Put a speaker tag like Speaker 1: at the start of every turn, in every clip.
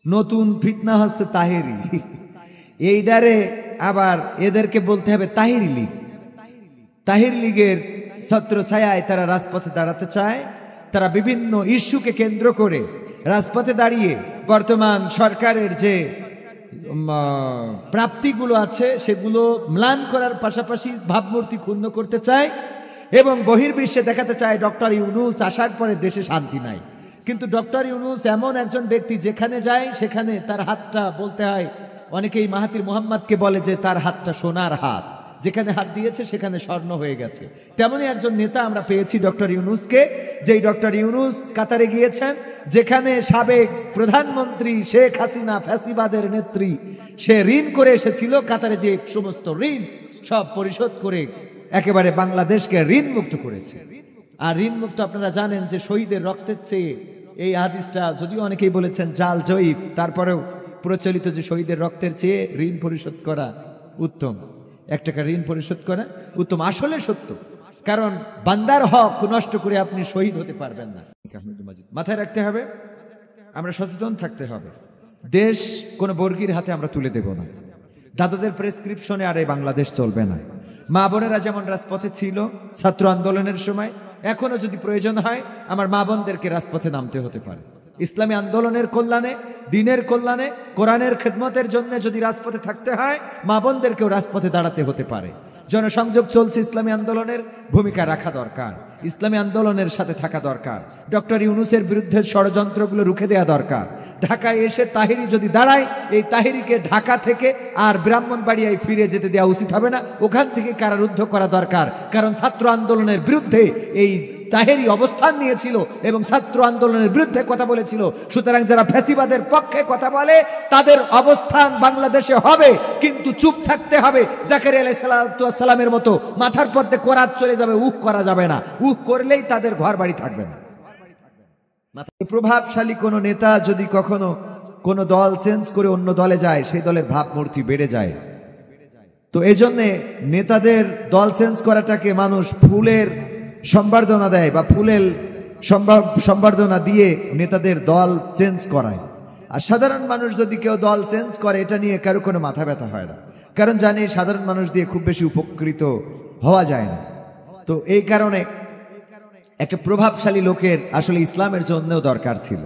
Speaker 1: নতুন ফিতনা হচ্ছে তাহেরি। এইটারে আবার এদেরকে বলতে হবে তাহিরি লীগ। তাহির লীগের ছত্র ছায়ায় তারা রাজপথে দাঁড়াতে চায়। তারা বিভিন্ন ইস্যুকে কেন্দ্র করে রাজপথে দাঁড়িয়ে বর্তমান সরকারের যে প্রাপ্তিগুলো আছে সেগুলো ম্লান করার পাশাপাশি ভাবমূর্তি ক্ষুণ্ণ করতে চায় এবং বহির্বিশ্বে দেখাতে চায় ডক্টর ইউনূস আসার পরে দেশে শান্তি নাই। কিন্তু ডক্টর ইউনূস এমন একজন ব্যক্তি, যেখানে যায় সেখানে তার হাতটা বলতে হয়, অনেকেই মাহাতির মোহাম্মদকে বলে যে তার হাতটা সোনার হাত, যেখানে হাত দিয়েছে সেখানে স্বর্ণ হয়ে গেছে। তেমনই একজন নেতা আমরা পেয়েছি ডক্টর ইউনূসকে, যেই ডক্টর ইউনূস কাতারে গিয়েছেন, যেখানে সাবেক প্রধানমন্ত্রী শেখ হাসিনা ফ্যাসিবাদের নেত্রী, সে ঋণ করে এসেছিল। কাতারে যে সমস্ত ঋণ সব পরিশোধ করে একেবারে বাংলাদেশকে ঋণ মুক্ত করেছে। আর ঋণ মুক্ত আপনারা জানেন যে শহীদের রক্তের চেয়ে, এই হাদিসটা যদিও অনেকেই বলেছেন জাল জয়ীফ, তারপরেও প্রচলিত যে শহীদের রক্তের চেয়ে ঋণ পরিশোধ করা উত্তম, 1 টাকা ঋণ পরিশোধ করা উত্তম। আসলে সত্য, কারণ বান্দার হক নষ্ট করে আপনি শহীদ হতে পারবেন না। মাথায় রাখতে হবে, আমরা সচেতন থাকতে হবে। দেশ কোনো বর্গীর হাতে আমরা তুলে দেব না। দাদাদের প্রেসক্রিপশনে আর এই বাংলাদেশ চলবে না। মা বোনেরা যেমন রাজপথে ছিল ছাত্র আন্দোলনের সময়, এখনো যদি প্রয়োজন হয় আমার মা বোনদেরকে রাজপথে নামতে হতে পারে। ইসলামী আন্দোলনের কল্যাণে, দিনের কল্যাণে, কোরআনের খেদমতের জন্য যদি রাজপথে থাকতে হয়, মা বোনদেরকেও রাজপথে দাঁড়াতে হতে পারে। জনসংযোগ চলছে, ইসলামী আন্দোলনের ভূমিকা রাখা দরকার, ইসলামী আন্দোলনের সাথে থাকা দরকার। ডক্টর ইউনূসের বিরুদ্ধে ষড়যন্ত্রগুলো রুখে দেওয়া দরকার। ঢাকায় এসে তাহিরি যদি দাঁড়ায়, এই তাহিরিকে ঢাকা থেকে আর ব্রাহ্মণবাড়িয়ায় ফিরে যেতে দেওয়া উচিত হবে না, ওখান থেকে কারারুদ্ধ করা দরকার। কারণ ছাত্র আন্দোলনের বিরুদ্ধে এই তাহেরি অবস্থান নিয়েছিল এবং ছাত্র আন্দোলনের বিরুদ্ধে কথা বলেছিল। সুতরাং যারা ফ্যাসিবাদের পক্ষে কথা বলে তাদের অবস্থান বাংলাদেশে হবে, কিন্তু চুপ থাকতে হবে। জাকারিয়া আলাইহিস সালামের মতো মাথার পর্দে কোরাত চলে যাবে, উক করা যাবে না। উক করলেই তাদের ঘর বাড়ি থাকবে না। প্রভাবশালী কোনো নেতা যদি কখনো কোনো দল চেঞ্জ করে অন্য দলে যায়, সেই দলের ভাবমূর্তি বেড়ে যায়। তো এই জন্যে নেতাদের দল চেঞ্জ করাটাকে মানুষ ফুলের সম্বর্ধনা দেয় বা ফুলের সম্বর্ধনা দিয়ে নেতাদের দল চেঞ্জ করায়। আর সাধারণ মানুষ যদি কেউ দল চেঞ্জ করে, এটা নিয়ে কারো কোনো মাথা ব্যথা হয় না, কারণ জানি সাধারণ মানুষ দিয়ে খুব বেশি উপকৃত হওয়া যায় না। তো এই কারণে একটা প্রভাবশালী লোকের আসলে ইসলামের জন্যও দরকার ছিল,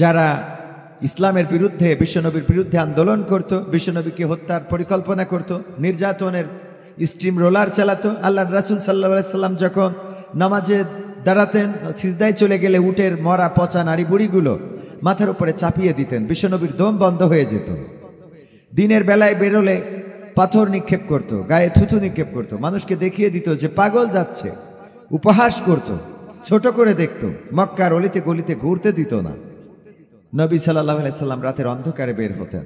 Speaker 1: যারা ইসলামের বিরুদ্ধে, বিশ্বনবীর বিরুদ্ধে আন্দোলন করত, বিশ্বনবীকে হত্যার পরিকল্পনা করত, নির্যাতনের স্টিম রোলার চালাতো। আল্লাহর রাসূল সাল্লাল্লাহু আলাইহি সাল্লাম যখন নামাজে দাঁড়াতেন, সিজদায় চলে গেলে উটের মরা পচা নাড়ি বুড়িগুলো মাথার উপরে চাপিয়ে দিতেন, বিশ্বনবীর দম বন্ধ হয়ে যেত। দিনের বেলায় বেরোলে পাথর নিক্ষেপ করত, গায়ে থুতু নিক্ষেপ করত, মানুষকে দেখিয়ে দিত যে পাগল যাচ্ছে, উপহাস করত, ছোট করে দেখত, মক্কার অলিতে গলিতে ঘুরতে দিত না। নবী সাল্লাল্লাহু আলাইহি সাল্লাম রাতের অন্ধকারে বের হতেন,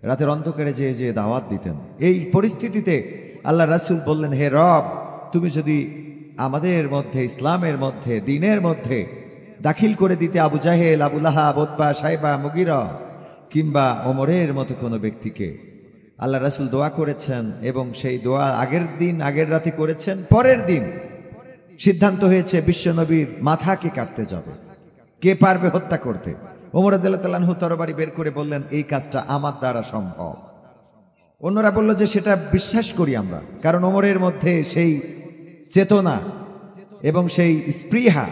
Speaker 1: রাতের অন্ধকারে যেয়ে দাওয়াত দিতেন। এই পরিস্থিতিতে আল্লাহ রাসূল বললেন, হে রব, তুমি যদি আমাদের মধ্যে, ইসলামের মধ্যে, দ্বীনের মধ্যে দাখিল করে দিতে আবু জাহেল, আবু লাহাব, উতবা, সাইবা, মুগীরা কিংবা ওমরের মতো কোনো ব্যক্তিকে। আল্লাহ রাসূল দোয়া করেছেন এবং সেই দোয়া আগের দিন, আগের রাতে করেছেন। পরের দিন সিদ্ধান্ত হয়েছে বিশ্বনবীর মাথাকে কাটতে যাবে। কে পারবে হত্যা করতে? ওমর রাদিয়াল্লাহু তাআলা আনহু তরবারি বের করে বললেন, এই কাজটা আমার দ্বারা সম্ভব। অন্যরা বলল যে সেটা বিশ্বাস করি আমরা, কারণ ওমরের মধ্যে সেই চেতনা এবং সেই স্পৃহা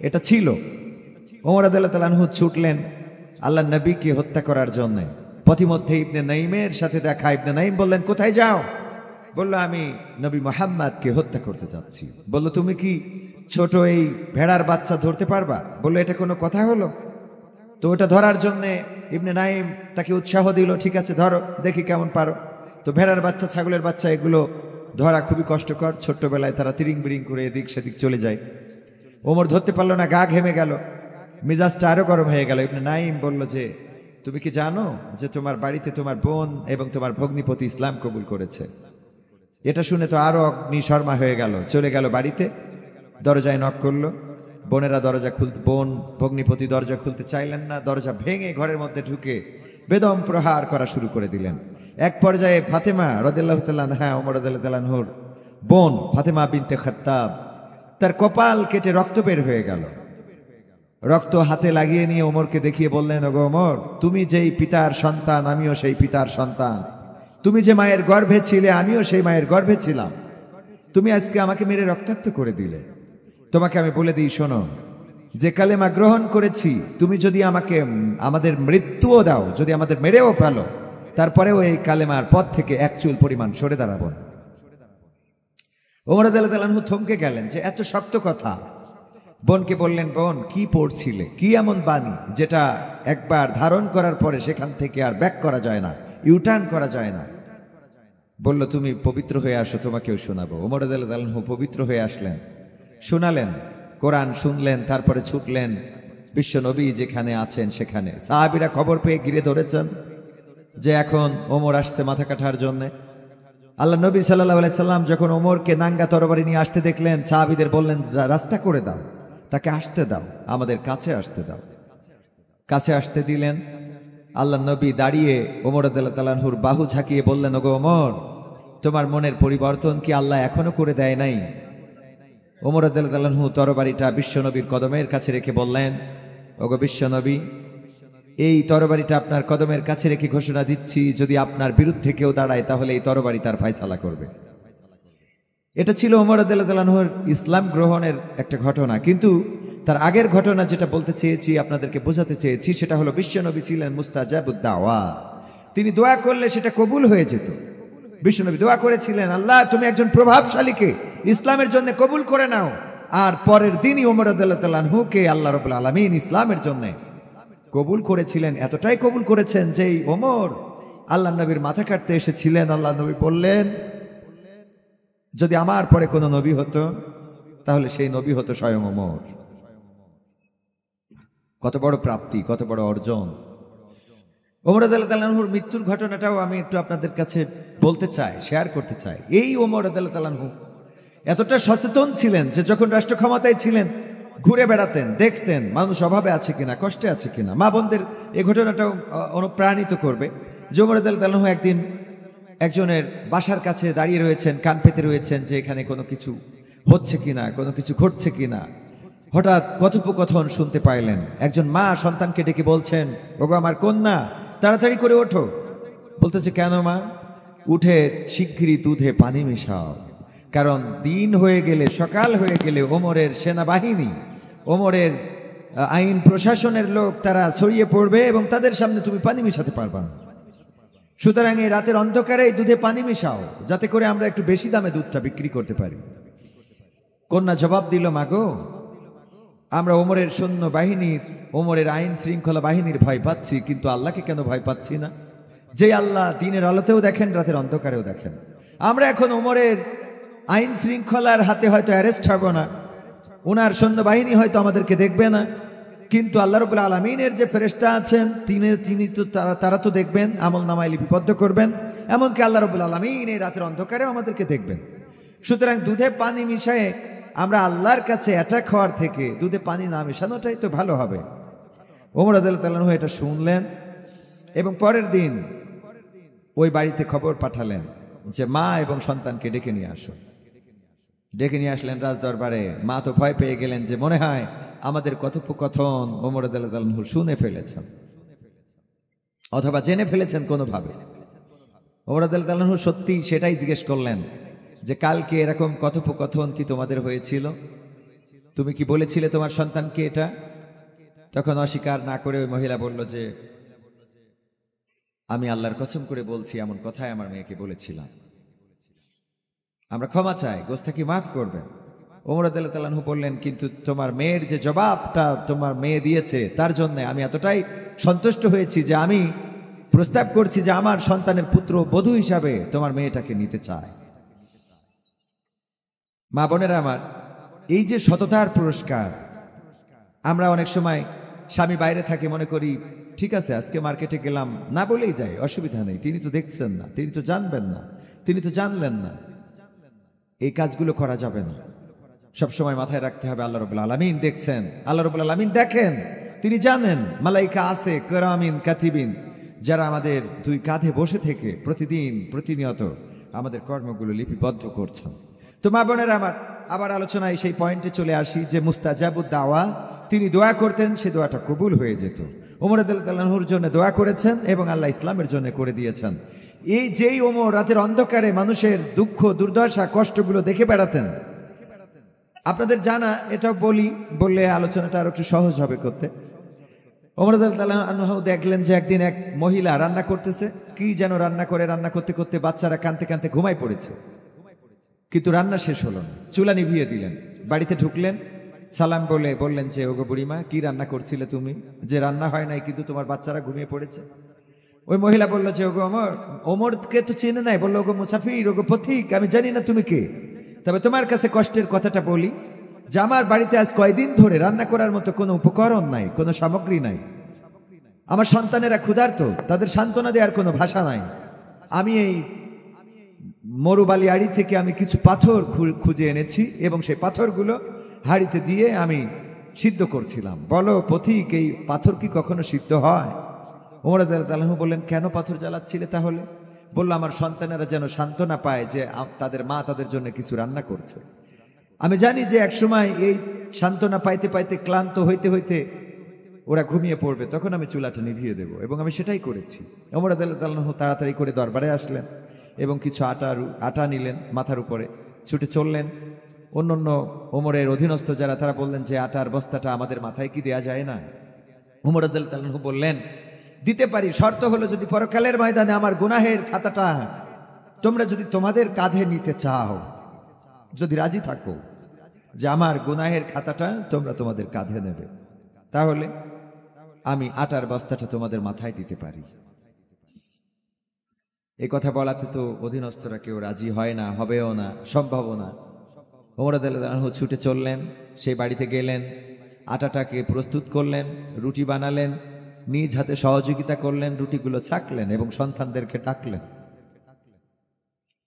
Speaker 1: এটা ছিল। ওমর রাদিয়াল্লাহু তাআলা আনহু ছুটলেন আল্লাহর নবীকে হত্যা করার জন্য। পথিমধ্যে ইবনে নাইমের সাথে দেখা। ইবনে নাইম বললেন, কোথায় যাও? বলল, আমি নবী মুহাম্মদকে হত্যা করতে যাচ্ছি। বলল, তুমি কি ছোট এই ভেড়ার বাচ্চা ধরতে পারবা? বলল, এটা কোনো কথা হলো? তো ওটা ধরার জন্যে ইবনে নাইম তাকে উৎসাহ দিল, ঠিক আছে ধরো, দেখি কেমন পারো। তো ভেড়ার বাচ্চা, ছাগলের বাচ্চা, এগুলো ধরা খুবই কষ্টকর। ছোট্টবেলায় তারা তিরিং বিরিং করে এদিক সেদিক চলে যায়। ওমর ধরতে পারলো না, গা ঘেমে গেল, মেজাজটা আরো গরম হয়ে গেল। ইবনে নাইম বলল যে, তুমি কি জানো যে তোমার বাড়িতে তোমার বোন এবং তোমার ভগ্নিপতি ইসলাম কবুল করেছে? এটা শুনে তো আরো অগ্নিশর্মা হয়ে গেল, চলে গেল বাড়িতে, দরজায় নক করলো। বোনেরা দরজা খুলতে, বোন ভগ্নিপতি দরজা খুলতে চাইলেন না। দরজা ভেঙে ঘরের মধ্যে ঢুকে বেদম প্রহার করা শুরু করে দিলেন। এক পর্যায়ে ফাতেমা রাদিয়াল্লাহু তাআলা আনহা, ওমর রাদিয়াল্লাহু তাআলা আনহুর বোন ফাতেমা বিনতে খাত্তাব, তার কপাল কেটে রক্ত বের হয়ে গেল। রক্ত হাতে লাগিয়ে নিয়ে ওমরকে দেখিয়ে বললেন, ওগো ওমর, তুমি যেই পিতার সন্তান আমিও সেই পিতার সন্তান, তুমি যে মায়ের গর্ভে ছিলে আমিও সেই মায়ের গর্ভে ছিলাম, তুমি আজকে আমাকে মেরে রক্তাক্ত করে দিলে। তোমাকে আমি বলে দিই, শোনো, যে কালেমা গ্রহণ করেছি, তুমি যদি আমাকে আমাদের মৃত্যুও দাও, যদি আমাদের মেরেও ফেলো, তারপরেও এই কালেমার পথ থেকে এক চুল পরিমাণ সরে দাঁড়াবো না। ওমর রাদিয়াল্লাহু আনহু থমকে গেলেন যে এত শক্ত কথা। বোনকে বললেন, বোন, কি পড়ছিলে, কি এমন বাণী যেটা একবার ধারণ করার পরে সেখান থেকে আর ব্যাক করা যায় না, ইউটার্ন করা যায় না? বলল, তুমি পবিত্র হয়ে আসো, তোমাকেও শোনাবো। ওমর রাদিয়াল্লাহু আনহু পবিত্র হয়ে আসলেন, শোনালেন, কোরআন শুনলেন, তারপরে ছুটলেন বিশ্ব নবী যেখানে আছেন সেখানে। সাহাবীরা খবর পেয়ে ঘিরে ধরেছেন যে এখন ওমর আসছে মাথা কাটার জন্যে। আল্লাহ নবী সাল্লাল্লাহু আলাইহি সাল্লাম যখন ওমরকে নাঙ্গা তরবারি নিয়ে আসতে দেখলেন, সাহাবীদের বললেন, রাস্তা করে দাও, তাকে আসতে দাও, আমাদের কাছে আসতে দাও। কাছে আসতে দিলেন। আল্লাহ নবী দাঁড়িয়ে ওমর রাদিয়াল্লাহু তাআলা আনহুর বাহু ঝাঁকিয়ে বললেন, ওগো ওমর, তোমার মনের পরিবর্তন কি আল্লাহ এখনো করে দেয় নাই? ওমর রাদিয়াল্লাহু তাআলা আনহু তরবারিটা বিশ্বনবীর কদমের কাছে রেখে বললেন, ওগো বিশ্বনবী, এই তরবারিটা আপনার কদমের কাছে রেখে ঘোষণা দিচ্ছি, যদি আপনার বিরুদ্ধে কেউ দাঁড়ায় তাহলে এই তরবারি তার ফায়সালা করবে। এটা ছিল ওমর রাদিয়াল্লাহু তাআলা আনহুর ইসলাম গ্রহণের একটা ঘটনা। কিন্তু তার আগের ঘটনা যেটা বলতে চেয়েছি, আপনাদেরকে বোঝাতে চেয়েছি, সেটা হলো বিশ্বনবী ছিলেন মুস্তাজাবুদ দাওয়া। তিনি দোয়া করলে সেটা কবুল হয়ে যেত। বিশ্বনবী দোয়া করেছিলেন, আল্লাহ, তুমি একজন প্রভাবশালীকে ইসলামের জন্য কবুল করে নাও। আর পরের দিনই ওমর রাদিয়াল্লাহু তাআলা আনহুকে আল্লাহ রাব্বুল আলামিন ইসলামের জন্য কবুল করেছিলেন। এতটাই কবুল করেছেন যে ওমর আল্লাহ নবীর মাথা কাটতে এসেছিলেন। আল্লাহ নবী বললেন, যদি আমার পরে কোনো নবী হতো তাহলে সেই নবী হতো স্বয়ং ওমর। কত বড় প্রাপ্তি, কত বড় অর্জন! ওমর রাদিয়াল্লাহু তাআলা আনহুর মৃত্যুর ঘটনাটাও আমি একটু আপনাদের কাছে বলতে চাই, শেয়ার করতে চাই। এই ওমর রাদিয়াল্লাহু তাআলা আনহু এতটা সচেতন ছিলেন যে যখন রাষ্ট্র ক্ষমতায় ছিলেন ঘুরে বেড়াতেন, দেখতেন মানুষ অভাবে আছে কিনা, কষ্টে আছে কিনা। মা বোনদের এই ঘটনাটাও অনুপ্রাণিত করবে যে ওমর রাদিয়াল্লাহু তাআলা আনহু একদিন একজনের বাসার কাছে দাঁড়িয়ে রয়েছেন, কান পেতে রয়েছেন যে এখানে কোনো কিছু হচ্ছে কিনা, কোনো কিছু ঘটছে কিনা। হঠাৎ কথোপকথন শুনতে পাইলেন। একজন মা সন্তানকে ডেকে বলছেন, ওগো আমার কন্যা, তাড়াতাড়ি করে ওঠো। বলতেছে, কেন মা? উঠে শিগগিরই দুধে পানি মিশাও, কারণ দিন হয়ে গেলে, সকাল হয়ে গেলে ওমরের সেনাবাহিনী, ওমরের আইন প্রশাসনের লোক তারা ছড়িয়ে পড়বে এবং তাদের সামনে তুমি পানি মিশাতে পারবা না। সুতরাং এই রাতের অন্ধকারে এই দুধে পানি মিশাও, যাতে করে আমরা একটু বেশি দামে দুধটা বিক্রি করতে পারি। কন্যা জবাব দিল, মাগো, আমরা ওমরের সৈন্য বাহিনীর, ওমরের আইন শৃঙ্খলা বাহিনীর ভয় পাচ্ছি, কিন্তু আল্লাহকে কেন ভয় পাচ্ছি না? যে আল্লাহ দিনের আলোতেও দেখেন, রাতের অন্ধকারেও দেখেন। আমরা এখন ওমরের আইন শৃঙ্খলার হাতে হয়তো অ্যারেস্ট হব না, ওনার সৈন্যবাহিনী হয়তো আমাদেরকে দেখবে না, কিন্তু আল্লাহ রাব্বুল আলামিনের যে ফেরেশতা আছেন তিনি তো তারা তো দেখবেন, আমলনামায় লিপিবদ্ধ করবেন। এমনকি আল্লাহ রাব্বুল আলামিন এই রাতের অন্ধকারেও আমাদেরকে দেখবেন। সুতরাং দুধে পানি মিশায়ে আমরা আল্লাহর কাছে অ্যাটাক হওয়ার থেকে দুধে পানি না মেশানোটাই তো ভালো হবে। ওমর রাদিয়াল্লাহু তাআলা আনহু এটা শুনলেন এবং পরের দিন ওই বাড়িতে খবর পাঠালেন যে মা এবং সন্তানকে ডেকে নিয়ে আসো। ডেকে নিয়ে আসলেন রাজ দরবারে। মা তো ভয় পেয়ে গেলেন যে মনে হয় আমাদের কথোপকথন ওমর রাদিয়াল্লাহু তাআলা আনহু শুনে ফেলেছেন অথবা জেনে ফেলেছেন কোনোভাবে। ওমর রাদিয়াল্লাহু তাআলা আনহু সত্যি সেটাই জিজ্ঞেস করলেন যে কালকে এরকম কথোপকথন কি তোমাদের হয়েছিল? তুমি কি বলেছিলে তোমার সন্তানকে এটা? তখন অস্বীকার না করে ওই মহিলা বলল যে আমি আল্লাহর কসম করে বলছি, এমন কথাই আমার মেয়েকে বলেছিলাম। আমরা ক্ষমা চাই, গোস্তাকি মাফ করবেন। ওমর রাদিয়াল্লাহু তাআলা আনহু বললেন, কিন্তু তোমার মেয়ের যে জবাবটা তোমার মেয়ে দিয়েছে তার জন্য আমি এতটাই সন্তুষ্ট হয়েছি যে আমি প্রস্তাব করছি যে আমার সন্তানের পুত্র বধূ হিসাবে তোমার মেয়েটাকে নিতে চায়। মা বোনেরা আমার, এই যে সততার পুরস্কার, আমরা অনেক সময় স্বামী বাইরে থাকে মনে করি ঠিক আছে আজকে মার্কেটে গেলাম, না বলেই যাই, অসুবিধা নেই, তিনি তো দেখছেন না, তিনি তো জানবেন না, তিনি তো জানলেন না। এই কাজগুলো করা যাবে না। সবসময় মাথায় রাখতে হবে আল্লাহ রাব্বুল আলামিন দেখছেন, আল্লাহ রাব্বুল আলামিন দেখেন, তিনি জানেন। মালাইকা আছে কিরামিন কাতিবিন, যারা আমাদের দুই কাঁধে বসে থেকে প্রতিদিন প্রতিনিয়ত আমাদের কর্মগুলো লিপিবদ্ধ করছেন। তো মা বোনেরা আমার, আবার আলোচনায় সেই পয়েন্টে চলে আসি যে মুস্তাজাবুদ দাওয়া তিনি দোয়া করতেন, সে দোয়াটা কবুল হয়ে যেত। ওমর রাদিয়াল্লাহু আনহুর জন্য দোয়া করেছেন এবং আল্লাহ ইসলামের জন্য করে দিয়েছেন। এই যেই ওমর রাতের অন্ধকারে মানুষের দুঃখ দুর্দশা কষ্টগুলো দেখে বেড়াতেন, আপনাদের জানা, এটা বললে আলোচনাটা আরো একটু সহজ হবে করতে। ওমর রাদিয়াল্লাহু আনহু দেখলেন যে একদিন এক মহিলা রান্না করতেছে, কি যেন রান্না করতে করতে বাচ্চারা কাঁদতে কাঁদতে ঘুমায় পড়েছে, কিন্তু রান্না শেষ হলো না। চুলা নিভিয়ে দিলেন, বাড়িতে ঢুকলেন, সালাম বললেন যে ওগো বুড়িমা, কি রান্না করছিলে তুমি, যে রান্না হয় নাই কিন্তু তোমার বাচ্চারা ঘুমিয়ে পড়েছে? ওই মহিলা বলল যে ওগো ওমরকে তো চেনে নাই। বললো ওগো মুসাফির, ওগো পথিক, আমি জানি না তুমি কে, তবে তোমার কাছে কষ্টের কথাটা বলি যে আমার বাড়িতে আজ কয়দিন ধরে রান্না করার মতো কোনো উপকরণ নাই, কোনো সামগ্রী নাই। আমার সন্তানেরা ক্ষুধার্ত, তাদের সান্ত্বনা দেওয়ার কোনো ভাষা নাই। আমি এই মরুবালি আড়ি থেকে আমি কিছু পাথর খুঁজে এনেছি এবং সেই পাথরগুলো হাড়িতে দিয়ে আমি সিদ্ধ করছিলাম। বলো পথিক, এই পাথর কি কখনো সিদ্ধ হয়? ওমর রাদিয়াল্লাহু আনহু বললেন, কেন পাথর জ্বালাচ্ছিলে তাহলে? বলল, আমার সন্তানেরা যেন সান্ত্বনা পায় যে তাদের মা তাদের জন্য কিছু রান্না করছে। আমি জানি যে একসময় এই সান্ত্বনা পাইতে পাইতে ক্লান্ত হইতে হইতে ওরা ঘুমিয়ে পড়বে, তখন আমি চুলাটা নিভিয়ে দেব, এবং আমি সেটাই করেছি। ওমর রাদিয়াল্লাহু আনহু তাড়াতাড়ি করে দরবারে আসলেন এবং কিছু আটা নিলেন, মাথার উপরে ছুটে চললেন। অন্য ওমরের অধীনস্থ যারা, তারা বললেন যে আটার বস্তাটা আমাদের মাথায় কি দেয়া যায় না? ওমর রাদিয়াল্লাহু আনহু বললেন, দিতে পারি, শর্ত হলো যদি পরকালের ময়দানে আমার গুনাহের খাতাটা তোমরা যদি তোমাদের কাঁধে নিতে চাও, যদি রাজি থাকো যে আমার গুনাহের খাতাটা তোমরা তোমাদের কাঁধে নেবে, তাহলে আমি আটার বস্তাটা তোমাদের মাথায় দিতে পারি। এই কথা বলাতে তো অধীনস্থরা কেউ রাজি হয় না, হবেও না, সম্ভবও না। ওমর রাদিয়াল্লাহু আনহু ছুটে চললেন, সেই বাড়িতে গেলেন, আটাটাকে প্রস্তুত করলেন, রুটি বানালেন, নিজ হাতে সহযোগিতা করলেন, রুটিগুলো ছাকলেন এবং সন্তানদেরকে ডাকলেন।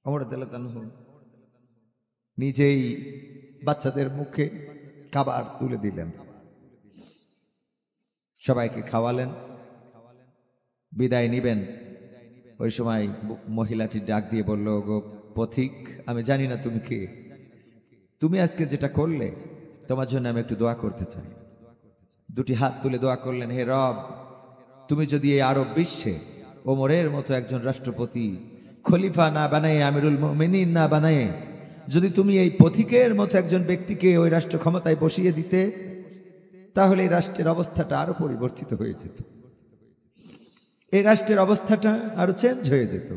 Speaker 1: ওমর রাদিয়াল্লাহু আনহু নিজেই বাচ্চাদের মুখে খাবার তুলে দিলেন, সবাইকে খাওয়ালেন, বিদায় নিবেন। ওই সময় মহিলাটি ডাক দিয়ে বলল, গো পথিক, আমি জানি না তুমি কে, তুমি আজকে যেটা করলে তোমার জন্য আমি একটু দোয়া করতে চাই। দুটি হাত তুলে দোয়া করলেন, হে রব, তুমি যদি এই আরব বিশ্বে ওমরের মতো একজন রাষ্ট্রপতি, খলিফা না বানায়, আমিরুল মুমিনিন না বানায়, যদি তুমি এই পথিকের মতো একজন ব্যক্তিকে ওই রাষ্ট্র ক্ষমতায় বসিয়ে দিতে, তাহলে এই রাষ্ট্রের অবস্থাটা আরো পরিবর্তিত হয়ে যেত, এই রাষ্ট্রের অবস্থাটা আরো চেঞ্জ হয়ে যেত।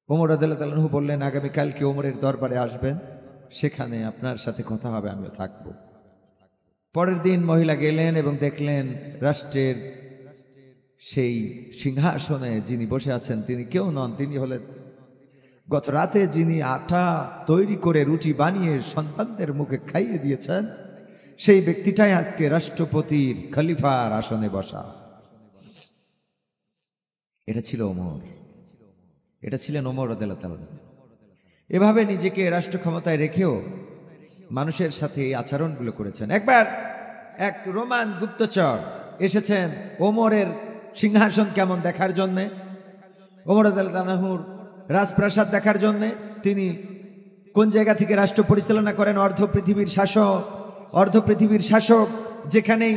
Speaker 1: ওমর রাদিয়াল্লাহু আনহু বললেন, আগামীকালকে ওমরের দরবারে আসবেন, সেখানে আপনার সাথে কথা হবে, আমিও থাকব। পরের দিন মহিলা গেলেন এবং দেখলেন রাষ্ট্রের সেই সিংহাসনে যিনি বসে আছেন তিনি কেউ নন, তিনি হলেন গত রাতে যিনি আটা তৈরি করে রুটি বানিয়ে সন্তানদের মুখে খাইয়ে দিয়েছেন, সেই ব্যক্তিটাই আজকে রাষ্ট্রপতির খলিফার আসনে বসা। এটা ছিল ওমর, এটা ছিলেন ওমর রাদিয়াল্লাহু তাআলা। এভাবে নিজেকে রাষ্ট্র ক্ষমতায় রেখেও মানুষের সাথে এই আচরণগুলো করেছেন। একবার এক রোমান গুপ্তচর এসেছেন ওমরের সিংহাসন কেমন দেখার জন্যে, ওমর রাদিয়াল্লাহু আনহুর রাজপ্রাসাদ দেখার জন্যে। তিনি কোন জায়গা থেকে রাষ্ট্র পরিচালনা করেন, অর্ধ পৃথিবীর শাসক, যেখানেই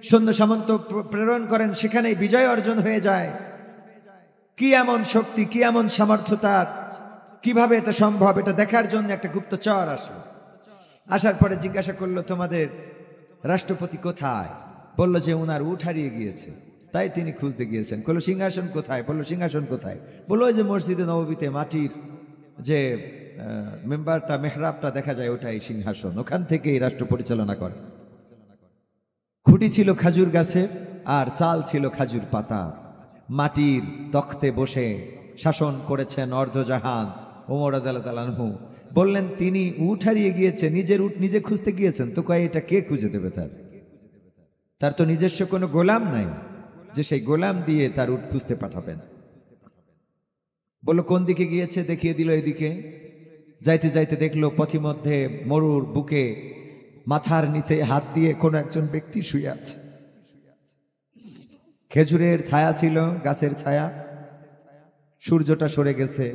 Speaker 1: সৈন্য সামন্ত প্রেরণ করেন সেখানেই বিজয় অর্জন হয়ে যায়। কি এমন শক্তি, কি এমন সামর্থ্য তার, কিভাবে এটা সম্ভব, এটা দেখার জন্য একটা গুপ্তচর আসলো। আসার পরে জিজ্ঞাসা করলো, তোমাদের রাষ্ট্রপতি কোথায়? বলল যে উনার উট হারিয়ে গিয়েছে, তাই তিনি খুঁজতে গিয়েছেন। বললো সিংহাসন কোথায়? বললো সিংহাসন কোথায়? বললো ওই যে মসজিদে নববীতে মাটির যে মেম্বারটা, মেহরাবটা দেখা যায়, ওটাই সিংহাসন, ওখান থেকেই রাষ্ট্র পরিচালনা করে। খুঁটি ছিল খাজুর গাছের আর চাল ছিল খাজুর পাতা, মাটির তখ্তে বসে শাসন করেছেন অর্ধজাহান ওমর রাদিয়াল্লাহু আনহু। বললেন তিনি উট হারিয়ে গিয়েছে, নিজের উট নিজে খুঁজতে গিয়েছেন, তো কয় এটা কে খুঁজে দেবে? তার তো নিজস্ব কোনো গোলাম নাই যে সেই গোলাম দিয়ে তার উট খুঁজতে পাঠাবেন। বলল কোন দিকে গিয়েছে? দেখিয়ে দিল এদিকে। যাইতে যাইতে দেখলো পথিমধ্যে মরুর বুকে মাথার নিচে হাত দিয়ে কোন একজন ব্যক্তি শুয়ে আছে। খেজুরের ছায়া ছিল, গাছের ছায়া, সূর্যটা সরে গেছে,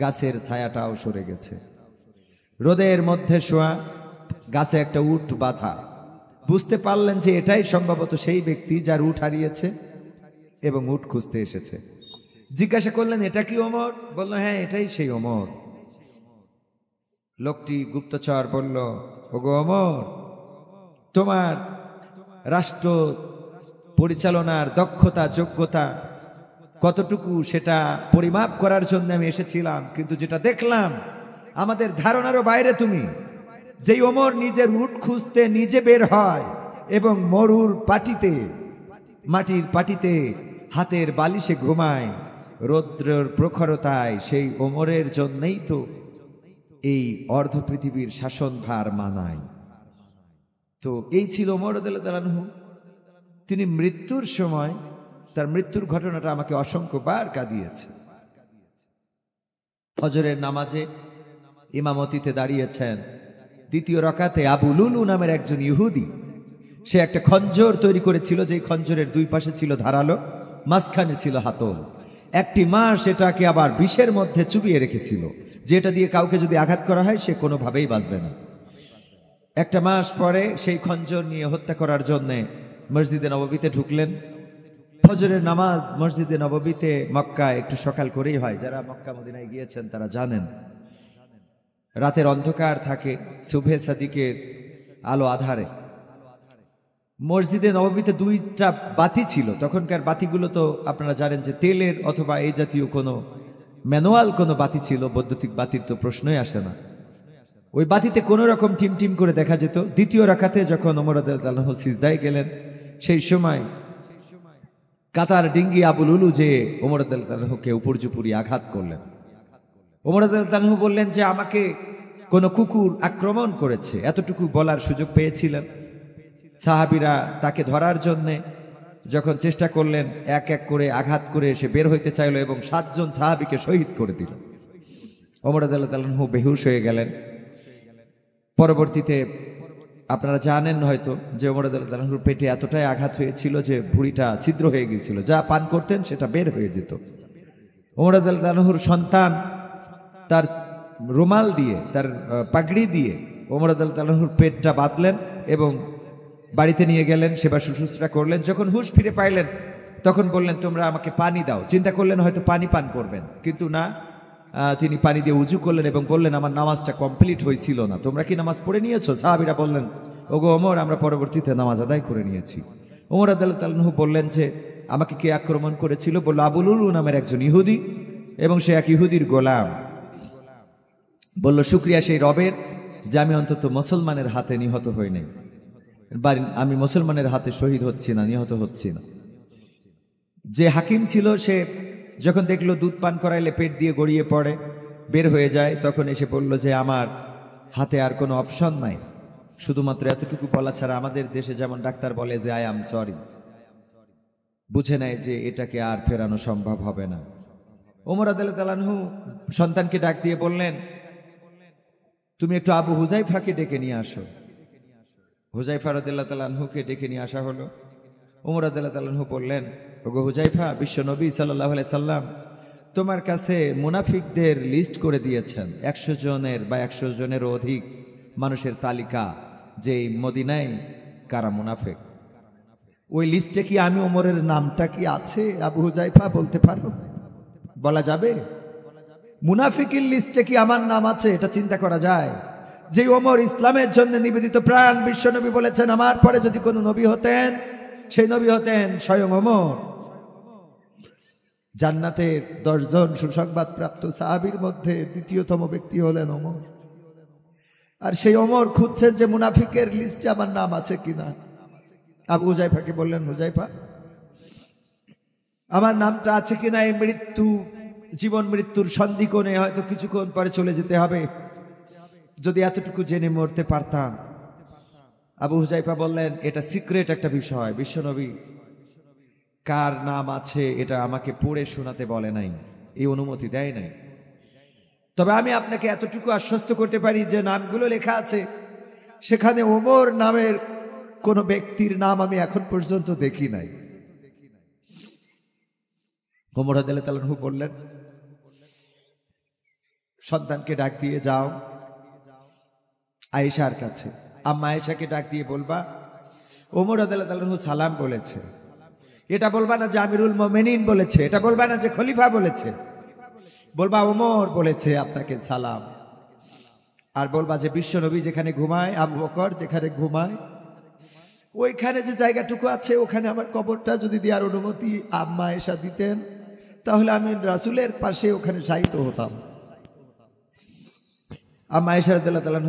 Speaker 1: গাছের ছায়াটাও সরে গেছে। রোদের মধ্যে শোয়া, গাছে একটা উট বাঁধা। বুঝতে পারলেন যে এটাই সম্ভবত সেই ব্যক্তি যার উট হারিয়েছে এবং উট খুঁজতে এসেছে। জিজ্ঞাসা করলেন, এটা কি ওমর? বলল, হ্যাঁ, এটাই সেই ওমর। লোকটি গুপ্তচর বলল, ওগো ওমর, তোমার রাষ্ট্র পরিচালনার দক্ষতা যোগ্যতা কতটুকু সেটা পরিমাপ করার জন্য আমি এসেছিলাম, কিন্তু যেটা দেখলাম আমাদের ধারণারও বাইরে। তুমি যেই ওমর নিজের উট খুঁজতে নিজে বের হয় এবং মরুর পাটিতে, মাটির পাটিতে হাতের বালিশে ঘুমায় রৌদ্রের প্রখরতায়, সেই ওমরের জন্যই তো এই অর্ধ পৃথিবীর শাসনভার মানায়। তো এই ছিল ওমর রাদিয়াল্লাহু আনহু। তিনি মৃত্যুর সময়, তার মৃত্যুর ঘটনাটা আমাকে অসংখ্যবার কাঁদিয়েছে। ফজরের নামাজে ইমামতিতে দাঁড়িয়েছেন, দ্বিতীয় রাকাতে আবু লুলু নামের একজন ইহুদি, সে একটা খঞ্জর তৈরি করেছিল, যেই খঞ্জরের দুই পাশে ছিল ধারালো, মাঝখানে ছিল হাতল। একটি মাস সেটাকে আবার বিষের মধ্যে চুবিয়ে রেখেছিল, যেটা দিয়ে কাউকে যদি আঘাত করা হয় সে কোনোভাবেই বাঁচবে না। একটা মাস পরে সেই খঞ্জর নিয়ে হত্যা করার জন্যে মসজিদে নববীতে ঢুকলেন। ফজরের নামাজ মসজিদে নববীতে মক্কায় একটু সকাল করেই হয়, যারা মক্কা মদিনায় গিয়েছেন তারা জানেন। রাতের অন্ধকার থাকে, সুবহে সাদিকের আলো আধারে। মসজিদে নববীতে দুইটা বাতি ছিল, তখনকার বাতিগুলো তো আপনারা জানেন যে তেলের অথবা এই জাতীয় কোনো ম্যানুয়াল কোনো বাতি ছিল, বৈদ্যুতিক বাতির তো প্রশ্নই আসে না। ওই বাতিতে কোনো রকম টিম টিম করে দেখা যেত। দ্বিতীয় রাকাতে যখন ওমর রাদিয়াল্লাহু আনহু সিজদায় গেলেন, সেই সময় কাতার ডিঙ্গি আবু লুলু যে ওমর রাদিয়াল্লাহু আনহুকে উপর্যুপুরি আঘাত করলেন। ওমর রাদিয়াল্লাহু আনহু বললেন যে আমাকে কোনো কুকুর আক্রমণ করেছে, এতটুকু বলার সুযোগ পেয়েছিলেন। সাহাবীরা তাকে ধরার জন্যে যখন চেষ্টা করলেন, এক এক করে আঘাত করে সে বের হইতে চাইল এবং 7 জন সাহাবীকে শহীদ করে দিল। ওমর রাদিয়াল্লাহু আনহু বেহুশ হয়ে গেলেন। পরবর্তীতে আপনারা জানেন হয়তো যে ওমর রাদিয়াল্লাহু আনহুর পেটে এতটাই আঘাত হয়েছিল যে ভুঁড়িটা ছিদ্র হয়ে গিয়েছিল, যা পান করতেন সেটা বের হয়ে যেত। ওমর রাদিয়াল্লাহু আনহুর সন্তান তার রুমাল দিয়ে, তার পাগড়ি দিয়ে ওমর রাদিয়াল্লাহু আনহুর পেটটা বাঁধলেন এবং বাড়িতে নিয়ে গেলেন, সেবা শুশ্রূষা করলেন। যখন হুঁশ ফিরে পাইলেন তখন বললেন, তোমরা আমাকে পানি দাও। চিন্তা করলেন হয়তো পানি পান করবেন, কিন্তু না, তিনি পানি দিয়ে উজু করলেন এবং বললেন, আমার নামাজটা কমপ্লিট হয়েছিল না, তোমরা কি নামাজ পড়ে নিয়েছো? সাহাবীরা বললেন, ওগো ওমর, আমরা পরবর্তীতে নামাজ আদায় করে নিয়েছি। ওমর রাদিয়াল্লাহু আনহু বললেন যে আমাকে কে আক্রমণ করেছিল? বলল, আবু লুলু নামের একজন ইহুদি, এবং সে এক ইহুদির গোলাম। বলল, শুকরিয়া সেই রবের যে আমি অন্তত মুসলমানের হাতে নিহত হই নাই, আমি মুসলমানের হাতে শহীদ হচ্ছি না, নিহত হচ্ছি না। যে হাকিম ছিল সে যখন দেখলো দুধ পান করাইলে পেট দিয়ে গড়িয়ে পড়ে, বের হয়ে যায়, তখন এসে বলল যে আমার হাতে আর কোনো অপশন নাই, শুধুমাত্র এতটুকু বলা ছাড়া। আমাদের দেশে যেমন ডাক্তার বলে যে আই এম সরি, বুঝে নেয় যে এটাকে আর ফেরানো সম্ভব হবে না। ওমর রাদিয়াল্লাহু আনহু সন্তানকে ডাক দিয়ে বললেন, তুমি একটু আবু হুজাইফাকে ডেকে নিয়ে আসো। হুজাইফা রাদিয়াল্লাহু আনহুকে ডেকে নিয়ে আসা হলো। ওমর রাদিয়াল্লাহু আনহু বললেন, ওগো হুজাইফা, বিশ্ব নবী সাল্লাল্লাহু আলাইহি সাল্লাম তোমার কাছে মুনাফিকদের লিস্ট করে দিয়েছেন, 100 জনের বা 100 জনেরও অধিক মানুষের তালিকা, যে মদিনায় কারা মুনাফিক। ওই লিস্টে কি আমি ওমরের নামটা কি আছে? আবু হুজাইফা বলতে পারো? বলা যাবে? মুনাফিকের লিস্টে কি আমার নাম আছে? এটা চিন্তা করা যায়? যে ওমর ইসলামের জন্য নিবেদিত প্রাণ, বিশ্বনবী বলেছেন আমার পরে যদি কোনো নবী হতেন সেই নবী হতেন স্বয়ং ওমর। জান্নাতের 10 জন সুসংবাদ প্রাপ্ত সাহাবীর মধ্যে দ্বিতীয়তম ব্যক্তি হলেন ওমর। আর সেই ওমর খুঁজছেন যে মুনাফিকের লিস্টে আমার নাম আছে কিনা। আবু হুজাইফাকে বললেন, হুজাইফা, আমার নামটা আছে কিনা, এই জীবন মৃত্যুর সন্ধিকোণে হয়তো কিছুক্ষণ পরে চলে যেতে হবে, যদি এতটুকু জেনে মরতে পারতাম। আবু হুজাইফা বললেন, এটা সিক্রেট একটা বিষয়, বিশ্বনবী কার নাম আছে এটা আমাকে পড়ে শোনাতে বলে নাই, এই অনুমতি দেয় নাই। তবে আমি আপনাকে এতটুকু আশ্বস্ত করতে পারি যে নামগুলো লেখা আছে সেখানে ওমর নামের কোন ব্যক্তির নাম আমি এখন পর্যন্ত দেখি নাই। ওমর রাদিয়াল্লাহু আনহু বললেন, সন্তানকে ডাক দিয়ে যাও, আয়েশার কাছে। আম্মা আয়েশাকে ডাক দিয়ে বলবা ওমর রাদিয়াল্লাহু তাআলা সালাম বলেছে। এটা বলবা না যে আমিরুল মুমিনিন বলেছে, এটা বলবা না যে খলিফা বলেছে, বলবা ওমর বলেছে আপনাকে সালাম। আর বলবা যে বিশ্ব নবী যেখানে ঘুমায়, আবু বকর যেখানে ঘুমায়, ওইখানে যে জায়গাটুকু আছে ওখানে আমার কবরটা যদি দেওয়ার অনুমতি আম্মা আয়েশা দিতেন, তাহলে আমি রাসূলের পাশে ওখানে শায়িত হতাম। আম্মা আয়েশা রাদিয়াল্লাহু তাআলা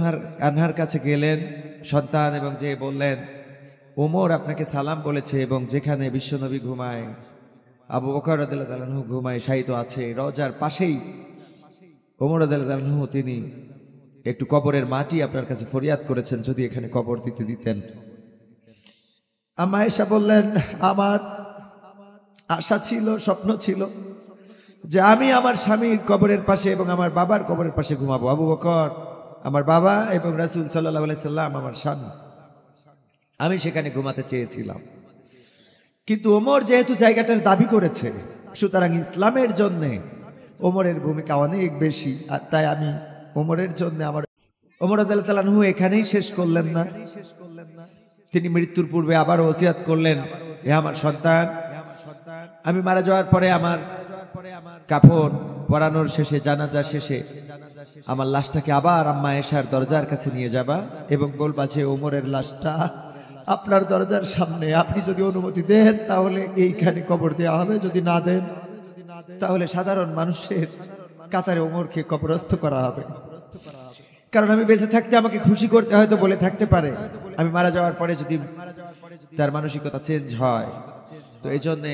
Speaker 1: আনহার কাছে গেলেন সন্তান, এবং যে বললেন ওমর আপনাকে সালাম বলেছে, এবং যেখানে বিশ্বনবী ঘুমায়, আবু বকর রাদিয়াল্লাহু তাআলা ঘুমায়, শায়িত আছে, রওজার পাশেই ওমর রাদিয়াল্লাহু তাআলা তিনি একটু কবরের মাটি আপনার কাছে ফরিয়াদ করেছেন, যদি এখানে কবর দিতে দিতেন। আম্মা আয়েশা বললেন আমার আশা ছিল, স্বপ্ন ছিল যে আমি আমার স্বামীর কবরের পাশে এবং আমার বাবার কবরের পাশে ঘুমাবো। আবু বকর আমার বাবা এবং রাসূল সাল্লাল্লাহু আলাইহি সাল্লাম আমার স্বামী, আমি সেখানে ঘুমাতে চেয়েছিলাম। কিন্তু ওমর যেহেতু জায়গাটার দাবি করেছে, সুতরাং ইসলামের জন্য ওমরের ভূমিকা অনেক বেশি, আর তাই আমি ওমরের জন্য আমার ওমর রাদিয়াল্লাহু তাআলা আনহু এখানেই শেষ করলেন না। তিনি মৃত্যুর পূর্বে আবার ওসিয়াত করলেন, হে আমার সন্তান, আমি মারা যাওয়ার পরে আমার কাফন পরানোর শেষে, জানাজা শেষে আমার লাশটাকে আবার আম্মা আয়েশার দরজার কাছে নিয়ে যাবা এবং বলবা যে ওমরের লাশটা আপনার দরজার সামনে, আপনি যদি অনুমতি দেন তাহলে এইখানে কবর দেওয়া হবে, যদি না দেন তাহলে সাধারণ মানুষের কাতারে ওমরকে কবরস্থ করা হবে। কারণ আমি বেঁচে থাকতে আমাকে খুশি করতে হয়তো বলে থাকতে পারে, আমি মারা যাওয়ার পরে যদি তার মানসিকতা চেঞ্জ হয়, তো এই জন্যে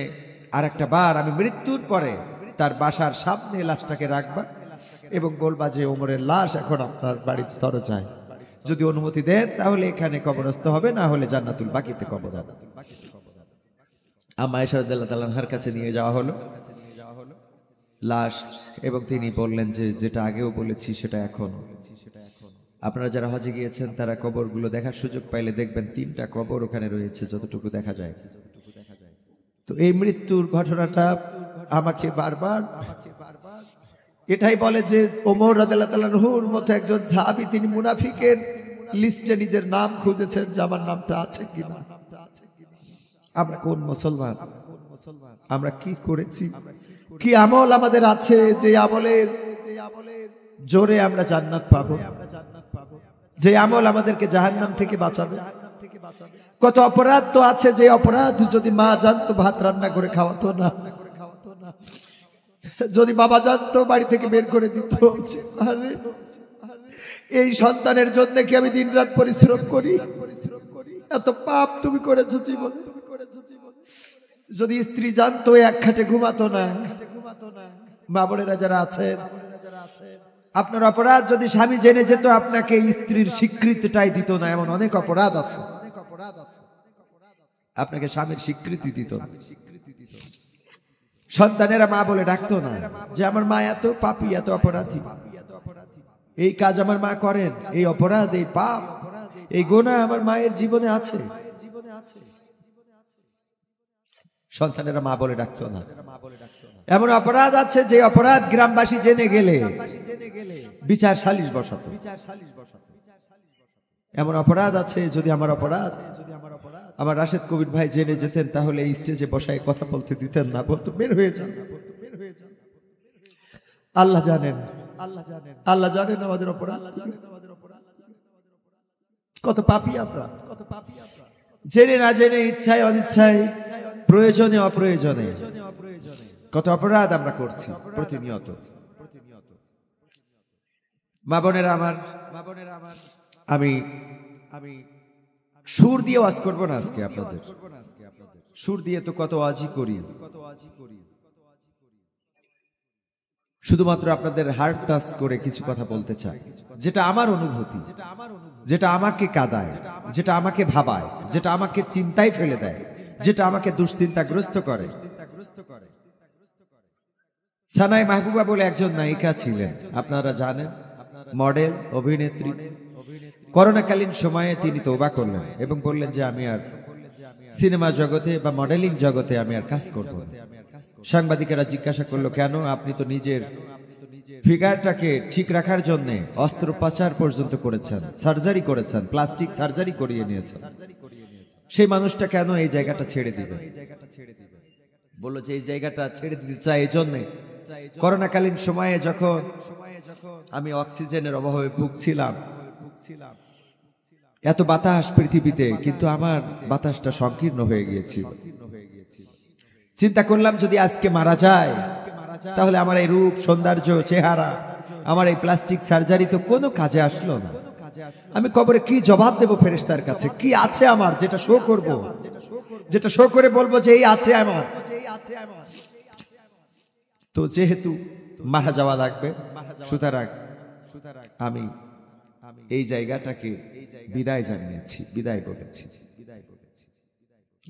Speaker 1: আর একটা বার আমি মৃত্যুর পরে তার বাসার সামনে লাশটাকে রাখবা এবং বলবা যে ওমরের লাশ এখন আপনার বাড়ির দরজায়, যদি অনুমতি দেন তাহলে এখানে কবরস্থ হবে, না হলে জান্নাতুল বাকিতে কবর হবে। আম্মা আয়েশা রাদিয়াল্লাহু তাআলা আনহার কাছে নিয়ে যাওয়া হলো লাশ, এবং তিনি বললেন যে যেটা আগেও বলেছি সেটা এখন। আপনারা যারা হজে গিয়েছেন তারা কবরগুলো দেখার সুযোগ পাইলে দেখবেন 3টা কবর ওখানে রয়েছে, যতটুকু দেখা যায়। তো এই মৃত্যুর ঘটনাটা আমাকে বারবার এটাই বলে যে ওমর রাদিয়াল্লাহু তাআলা আনহুর মতো একজন সাহাবী, তিনি মুনাফিকের লিস্টে নিজের নাম খুঁজেছেন যে আমার নামটা আছে কিনা। আমরা কোন মুসলমান, আমরা কি করেছি, কি আমল আমাদের আছে যে আমলের জোরে আমরা জান্নাত পাবো, যে আমল আমাদেরকে জাহান্নাম থেকে বাঁচাবে। কত অপরাধ তো আছে যে অপরাধ যদি মা জানতো ভাত রান্না করে খাওয়াতো না, যদি বাবা জানতো বাড়ি থেকে বের করে দিত। এই সন্তানের জন্য কি আমি দিনরাত পরিশ্রম করি? এত পাপ তুমি করেছো জীবনে। যদি স্ত্রী জানতো এক খাটে ঘুমাতো না। মা বোনেরা যারা আছেন, আপনার অপরাধ যদি স্বামী জেনে যেত আপনাকে স্ত্রীর স্বীকৃতিটাই দিত না, এমন অনেক অপরাধ আছে। আপনাকে স্বামীর স্বীকৃতি দিত না, সন্তানেরা মা বলে ডাকতো না যে আমার মা এত পাপী, এত অপরাধী, এই কাজ আমার মা করেন, এই অপরাধ, এই পাপ, এই গুনাহ আমার মায়ের জীবনে আছে। সন্তানেরা মা বলে ডাকতো না। এমন অপরাধ আছে যে অপরাধ গ্রামবাসী জেনে গেলে বিচার সালিশ বসাতো। এমন অপরাধ আছে যদি আমার অপরাধ আমার রাশেদ কবির ভাই জেনে যেতেন তাহলে এই স্টেজে বসায় কথা বলতে দিতেন না, বলতো বের হয়ে যান। আল্লাহ জানেন, আল্লাহ জানেন আমাদের অপরাধ কত পাপী আমরা, জেনে না জেনে, ইচ্ছায় অনিচ্ছায়, প্রয়োজনে অপ্রয়োজনে কত অপরাধ আমরা করছি প্রতিনিয়ত। মা বোনেরা আমার, আমি সুর দিয়ে ওয়াজ করব না আজকে আপনাদের, সুর দিয়ে তো কত ওয়াজই করি, শুধুমাত্র আপনাদের হার্ট টাচ করে কিছু কথা বলতে চাই, যেটা আমার অনুভূতি, যেটা আমাকে কাঁদায়, যেটা আমাকে ভাবায়, যেটা আমাকে চিন্তায় ফেলে দেয়, যেটা আমাকে দুশ্চিন্তাগ্রস্ত করে। সানাই মাহবুবা বলে একজন নায়িকা ছিলেন, আপনারা জানেন, মডেল, অভিনেত্রী। করোনাকালীন সময়ে তিনি তওবা করলেন এবং বললেন যে আমি আর সিনেমা জগতে বা মডেলিং জগতে আমি আর কাজ করব না। সাংবাদিকেরা জিজ্ঞাসা করলো, কেন? আপনি তো নিজের ফিগারটাকে ঠিক রাখার জন্য অস্ত্রোপচার পর্যন্ত করেছেন, সার্জারি করেছেন, প্লাস্টিক সার্জারি করিয়ে নিয়েছেন। সেই মানুষটা কেন এই জায়গাটা ছেড়ে দিবে? বললো যে এই জায়গাটা ছেড়ে দিতে চাই এই জন্যে, করোনাকালীন সময়ে যখন আমি অক্সিজেনের অভাবে ভুগছিলাম, এত বাতাস পৃথিবীতে, কিন্তু আমার বাতাসটা সংকীর্ণ হয়ে গিয়েছিল। চিন্তা করলাম যদি আজকে মারা যায় তাহলে আমার এই রূপ, সৌন্দর্য, চেহারা, আমার এই প্লাস্টিক সার্জারি তো কোনো কাজে আসলো না। আমি কবরে কি জবাব দেব ফেরেশতার কাছে? কি আছে আমার যেটা শো করব, যেটা শো করে বলবো যে এই আছে আমার? তো যেহেতু মারা যাওয়া লাগবে, সুতরাং আমি এই জায়গাটাকে বিদায় জানিয়েছি, বিদায় বলেছি।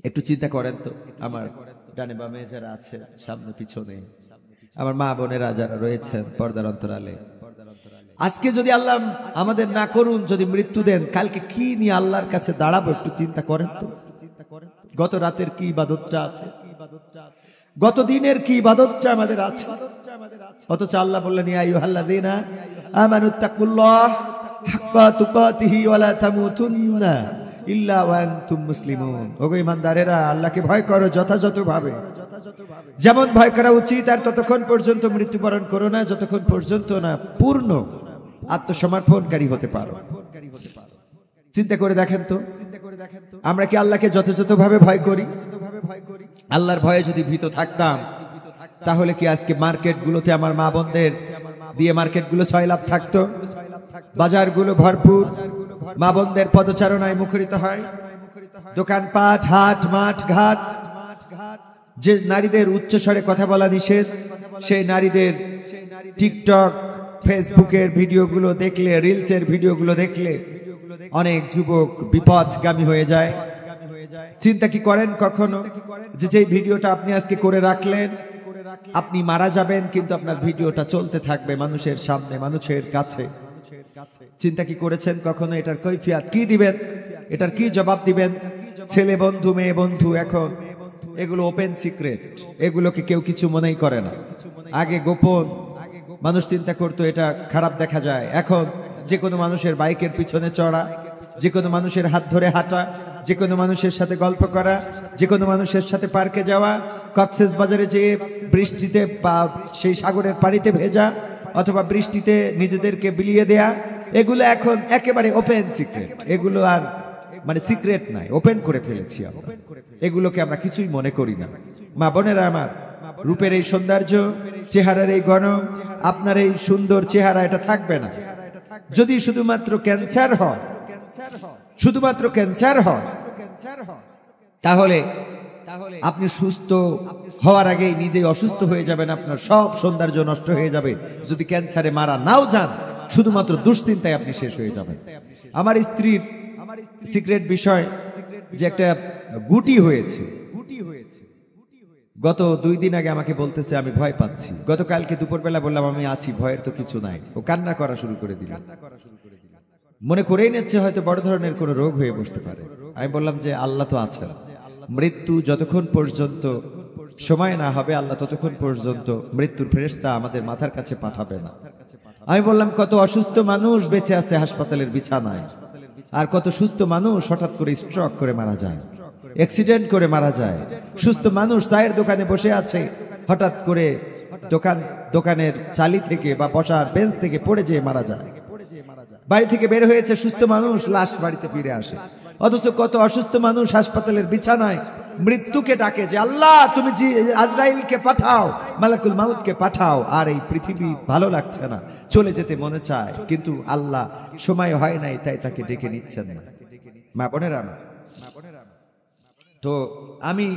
Speaker 1: একটু চিন্তা করেন তো, আমার ডানে বামে যারা আছে, সামনে পিছনে, আমার মা বোনেরা যারা রয়েছেন পর্দার অন্তরালে, আজকে যদি আল্লাহ আমাদের না করুন, যদি মৃত্যু দেন, কালকে কি নিয়ে আল্লাহর কাছে দাঁড়াবো? একটু চিন্তা করেন তো। গত রাতের কি ইবাদতটা আছে, গত দিনের কি ইবাদতটা আমাদের আছে, অথচ আল্লাহ বললেন ইয়া আইয়ুহাল্লাযীনা আমানুত্তাকুল্লাহ হাক্কা তুকাতিহি ওয়া লা তামুতুন্না ইল্লা ওয়া আনতুম মুসলিমুন। ওগো ঈমানদারেরা, আল্লাহকে ভয় করো যথাযথভাবে, যেমন ভয় করা উচিত। আর ততক্ষণ পর্যন্ত মৃত্যুবরণ করো না যতক্ষণ পর্যন্ত না পূর্ণ আত্মসমর্পণকারী হতে পারো। চিন্তা করে দেখেন তো, আমরা কি আল্লাহকে যথাযথভাবে ভয় করি? আল্লাহর ভয়ে যদি ভীত থাকতাম তাহলে কি আজকে মার্কেটগুলোতে আমার মা বোনদের দিয়ে মার্কেটগুলো সয়লাভ থাকতো, বাজারগুলো ভরপুর, মা বোনদের পদচারণায় মুখরিত হয়, দোকানপাট, হাট, মাঠ, ঘাট। যে নারীদের উচ্চস্বরে কথা বলা নিষেধ, সেই নারীদের টিকটক, ফেসবুকের ভিডিওগুলো দেখলে, রিলসের ভিডিওগুলো দেখলে অনেক যুবক বিপথগামী হয়ে যায়। চিন্তা কি করেন কখনো যে যেই ভিডিওটা আপনি আজকে করে রাখলেন, আপনি মারা যাবেন কিন্তু আপনার ভিডিওটা চলতে থাকবে মানুষের সামনে, মানুষের কাছে? চিন্তা কি করেছেন কখনো? এটার কৈফিয়ত কি দিবেন? এটার কি জবাব দিবেন? ছেলে বন্ধু, মেয়ে বন্ধু, এখন এগুলো ওপেন সিক্রেট, এগুলোকে কেউ কিছু মনেই করে না। আগে গোপন, মানুষ চিন্তা করতো এটা খারাপ দেখা যায়। এখন যে কোনো মানুষের বাইকের পিছনে চড়া, যে কোনো মানুষের হাত ধরে হাঁটা, যে কোনো মানুষের সাথে গল্প করা, যে কোনো মানুষের সাথে পার্কে যাওয়া, কক্সবাজারে যেয়ে বৃষ্টিতে বা সেই সাগরের পানিতে ভেজা, অথবা বৃষ্টিতে নিজেদেরকে বিলিয়ে দেয়া, এগুলো এখন একেবারে ওপেন সিক্রেট। এগুলো আর মানে সিক্রেট নাই, ওপেন করে ফেলেছি আমরা। এগুলোকে আমরা কিছুই মনে করি না। মা বোনেরা আমার, রূপের এই সৌন্দর্য, চেহারার এই গণম, আপনার এই সুন্দর চেহারা, এটা থাকবে না যদি শুধুমাত্র ক্যান্সার হয়, শুধুমাত্র ক্যান্সার হয়, তাহলে আপনি সুস্থ হওয়ার আগেই নিজেই অসুস্থ হয়ে যাবেন, আপনার সব সৌন্দর্য নষ্ট হয়ে যাবে। যদি ক্যান্সারে মারা নাও যান, শুধুমাত্র দুশ্চিন্তায় আপনি শেষ হয়ে যাবেন। আমার স্ত্রীর সিক্রেট বিষয় যে একটা গুটি হয়েছে, গত 2 দিন আগে আমাকে বলতেছে আমি ভয় পাচ্ছি। গতকালকে দুপুরবেলা বললাম আমি আছি, ভয়ের তো কিছু নাই। ও কান্না করা শুরু করে দিল, মনে করেই নিচ্ছে হয়তো বড় ধরনের কোনো রোগ হয়ে বসতে পারে। আমি বললাম যে আল্লাহ তো আছেন, মৃত্যু যতক্ষণ পর্যন্ত সময় না হবে, আল্লাহ ততক্ষণ পর্যন্ত মৃত্যুর ফেরেশতা আমাদের মাথার কাছে পাঠাবে না। আমি বললাম কত অসুস্থ মানুষ বেঁচে আছে হাসপাতালের বিছানায়, আর কত সুস্থ মানুষ হঠাৎ করে স্ট্রোক করে মারা যায়, অ্যাক্সিডেন্ট করে মারা যায়। সুস্থ মানুষ চায়ের দোকানে বসে আছে, হঠাৎ করে দোকানের চালি থেকে বা বসার বেঞ্চ থেকে পড়ে যেয়ে মারা যায়। বাড়ি থেকে বের হয়েছে সুস্থ মানুষ, লাশ বাড়িতে ফিরে আসে। অথচ কত অসুস্থ মানুষ হাসপাতালের বিছানায় মৃত্যুকে ডাকে যে আল্লাহ তুমি আজরাইলকে পাঠাও, মালাকুল মাউতকে পাঠাও। আর এই পৃথিবী ভালো লাগছে না, চলে যেতে মনে চায়, কিন্তু আল্লাহ সময় হয় নাই, তাই তাকে ডেকে নিচ্ছেন না। মা বোনেরা, তো আমি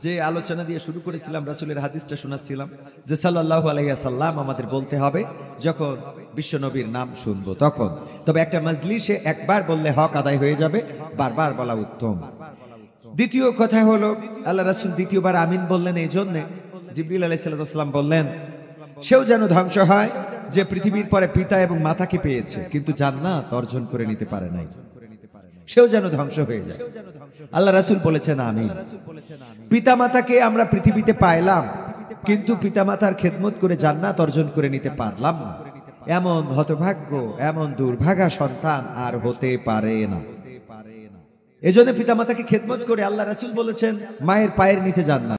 Speaker 1: যে আলোচনা দিয়ে শুরু করেছিলাম, রাসূলের হাদিসটা শোনাচ্ছিলাম যে সাল্লাল্লাহু আলাইহি ওয়াসাল্লাম আমাদের বলতে হবে যখন বিশ্ব নবীর নাম শুনবো তখন। তবে একটা মজলিসে একবার বললে হক আদায় হয়ে যাবে, বারবার বলা উত্তম। দ্বিতীয় কথা হলো, আল্লাহ রাসূল দ্বিতীয়বার আমিন বললেন এই জন্যে, জিবরিল আলাইহিস সালাম বললেন সেও যেন ধ্বংস হয় যে পৃথিবীর পরে পিতা এবং মাতাকে পেয়েছে কিন্তু জান্নাত অর্জন করে নিতে পারে নাই, সেও যেন ধ্বংস হয়ে যায়। আল্লাহ রাসূল বলেছেন আমিন। পিতা মাতাকে আমরা পৃথিবীতে পাইলাম, কিন্তু পিতামাতার খেদমত করে জান্নাত অর্জন করে নিতে পারলাম না, এমন হতভাগ্য, এমন দুর্ভাগা সন্তান আর হতে পারে না। এজন্য পিতামাতাকে খেদমত করে আল্লাহ রাসূল বলেছেন মায়ের পায়ের নিচে জান্নাত।